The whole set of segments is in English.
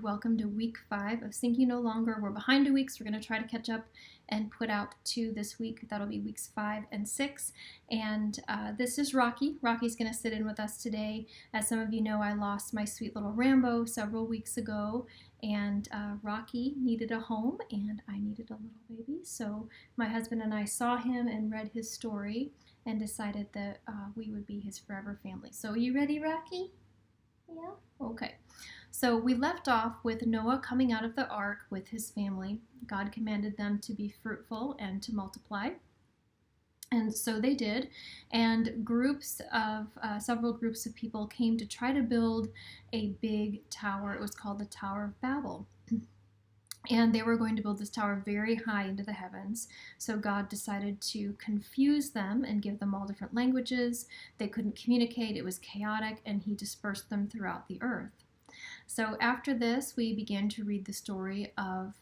welcome to week 5 of Sinking No Longer. We're behind 2 weeks. We're going to try to catch up and put out 2 this week. That'll be weeks 5 and 6. And this is Rocky. Rocky's going to sit in with us today. As some of you know, I lost my sweet little Rambo several weeks ago, and Rocky needed a home, and I needed a little baby. So my husband and I saw him and read his story and decided that we would be his forever family. So you ready, Rocky? Yeah? Okay. So we left off with Noah coming out of the ark with his family. God commanded them to be fruitful and to multiply. And so they did. And several groups of people came to try to build a big tower. It was called the Tower of Babel. And they were going to build this tower very high into the heavens. So God decided to confuse them and give them all different languages. They couldn't communicate. It was chaotic, and he dispersed them throughout the earth. So after this, we began to read the story of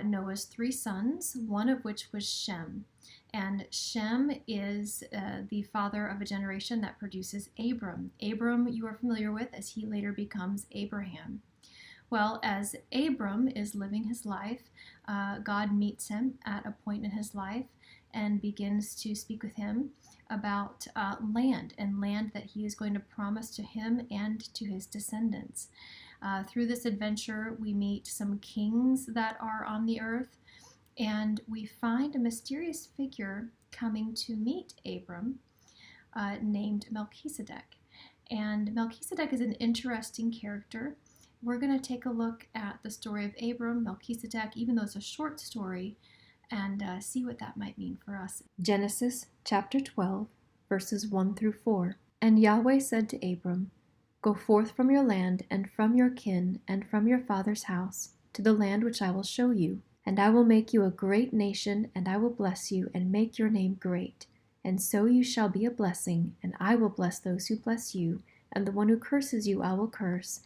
Noah's 3 sons, one of which was Shem. And Shem is the father of a generation that produces Abram. Abram you are familiar with, as he later becomes Abraham. Well, as Abram is living his life, God meets him at a point in his life and begins to speak with him about land that he is going to promise to him and to his descendants. Through this adventure, we meet some kings that are on the earth, and we find a mysterious figure coming to meet Abram named Melchizedek. And Melchizedek is an interesting character. We're going to take a look at the story of Abram, Melchizedek, even though it's a short story, and see what that might mean for us. Genesis chapter 12, verses 1 through 4. And Yahweh said to Abram, "Go forth from your land and from your kin and from your father's house to the land which I will show you. And I will make you a great nation, and I will bless you and make your name great. And so you shall be a blessing, and I will bless those who bless you, and the one who curses you I will curse.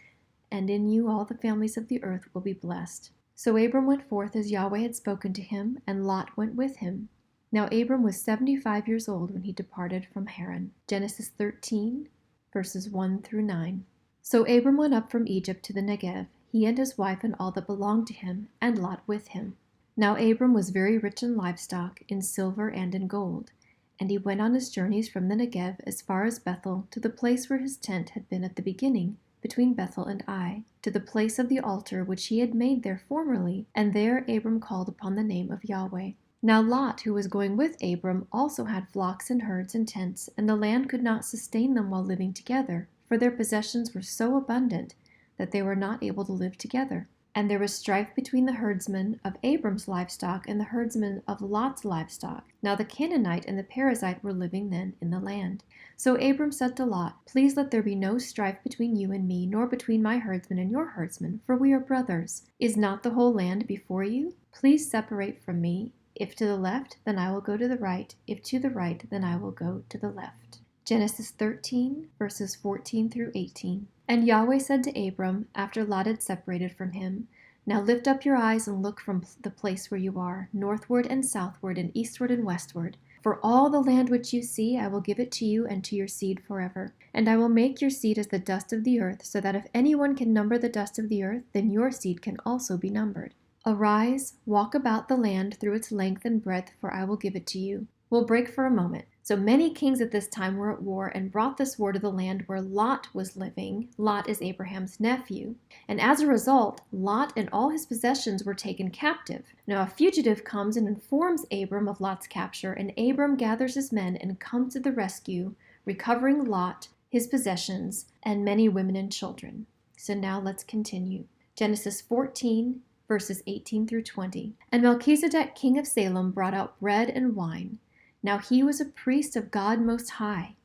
And in you all the families of the earth will be blessed." So Abram went forth as Yahweh had spoken to him, and Lot went with him. Now Abram was 75 years old when he departed from Haran. Genesis 13, verses 1 through 9. So Abram went up from Egypt to the Negev, he and his wife and all that belonged to him, and Lot with him. Now Abram was very rich in livestock, in silver and in gold. And he went on his journeys from the Negev as far as Bethel, to the place where his tent had been at the beginning, between Bethel and Ai, to the place of the altar which he had made there formerly, and there Abram called upon the name of Yahweh. Now Lot, who was going with Abram, also had flocks and herds and tents, and the land could not sustain them while living together, for their possessions were so abundant that they were not able to live together. And there was strife between the herdsmen of Abram's livestock and the herdsmen of Lot's livestock. Now the Canaanite and the Perizzite were living then in the land. So Abram said to Lot, "Please let there be no strife between you and me, nor between my herdsmen and your herdsmen, for we are brothers. Is not the whole land before you? Please separate from me. If to the left, then I will go to the right. If to the right, then I will go to the left." Genesis 13, verses 14 through 18. And Yahweh said to Abram, after Lot had separated from him, "Now lift up your eyes and look from the place where you are, northward and southward and eastward and westward. For all the land which you see, I will give it to you and to your seed forever. And I will make your seed as the dust of the earth, so that if anyone can number the dust of the earth, then your seed can also be numbered. Arise, walk about the land through its length and breadth, for I will give it to you." We'll break for a moment. So many kings at this time were at war and brought this war to the land where Lot was living. Lot is Abraham's nephew. And as a result, Lot and all his possessions were taken captive. Now a fugitive comes and informs Abram of Lot's capture, and Abram gathers his men and comes to the rescue, recovering Lot, his possessions, and many women and children. So now let's continue. Genesis 14, verses 18 through 20. And Melchizedek, king of Salem, brought out bread and wine. Now he was a priest of God Most High.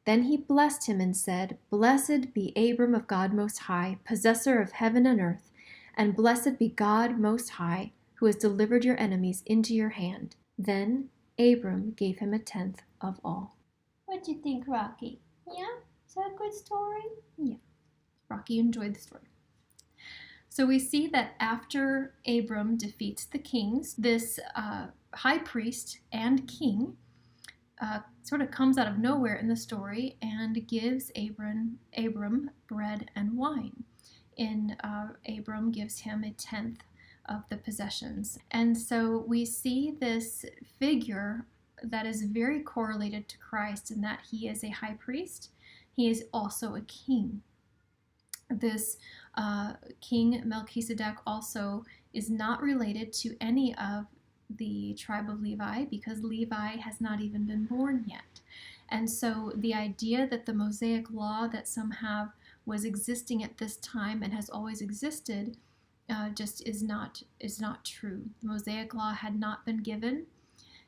Then he blessed him and said, "Blessed be Abram of God Most High, possessor of heaven and earth, and blessed be God Most High, who has delivered your enemies into your hand." Then Abram gave him 1/10 of all. What do you think, Rocky? Yeah? Is that a good story? Yeah. Rocky enjoyed the story. So we see that after Abram defeats the kings, this high priest and king sort of comes out of nowhere in the story and gives Abram bread and wine. Abram gives him a tenth of the possessions. And so we see this figure that is very correlated to Christ in that he is a high priest. He is also a king. This King Melchizedek also is not related to any of the tribe of Levi because Levi has not even been born yet. And so the idea that the Mosaic law that some have was existing at this time and has always existed just is not true. The Mosaic law had not been given,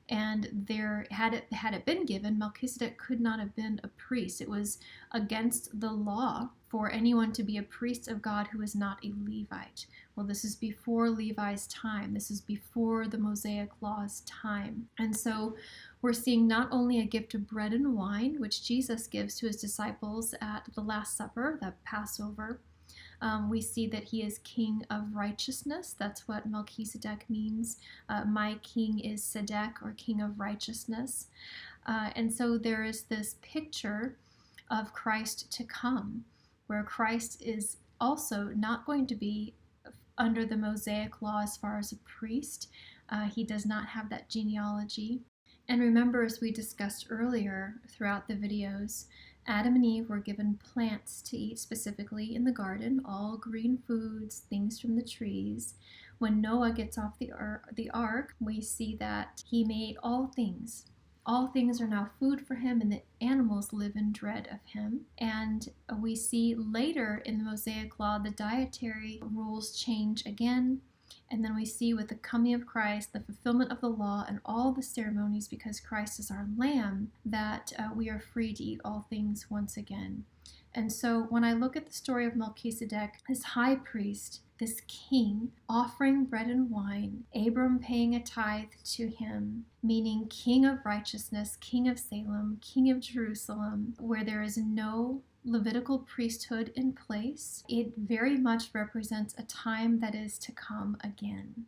and had it been given, Melchizedek could not have been a priest. It was against the law for anyone to be a priest of God who is not a Levite. Well, this is before Levi's time. This is before the Mosaic law's time. And so we're seeing not only a gift of bread and wine, which Jesus gives to his disciples at the Last Supper, that Passover. We see that he is king of righteousness. That's what Melchizedek means. My king is Sedek, or king of righteousness. And so there is this picture of Christ to come, where Christ is also not going to be under the Mosaic law as far as a priest. He does not have that genealogy. And remember, as we discussed earlier throughout the videos, Adam and Eve were given plants to eat specifically in the garden, all green foods, things from the trees. When Noah gets off the ark, we see that he made all things. All things are now food for him, and the animals live in dread of him. And we see later in the Mosaic law, the dietary rules change again. And then we see with the coming of Christ, the fulfillment of the law and all the ceremonies, because Christ is our Lamb, that we are free to eat all things once again. And so when I look at the story of Melchizedek, this high priest, this king, offering bread and wine, Abram paying a tithe to him, meaning king of righteousness, king of Salem, king of Jerusalem, where there is no Levitical priesthood in place, it very much represents a time that is to come again.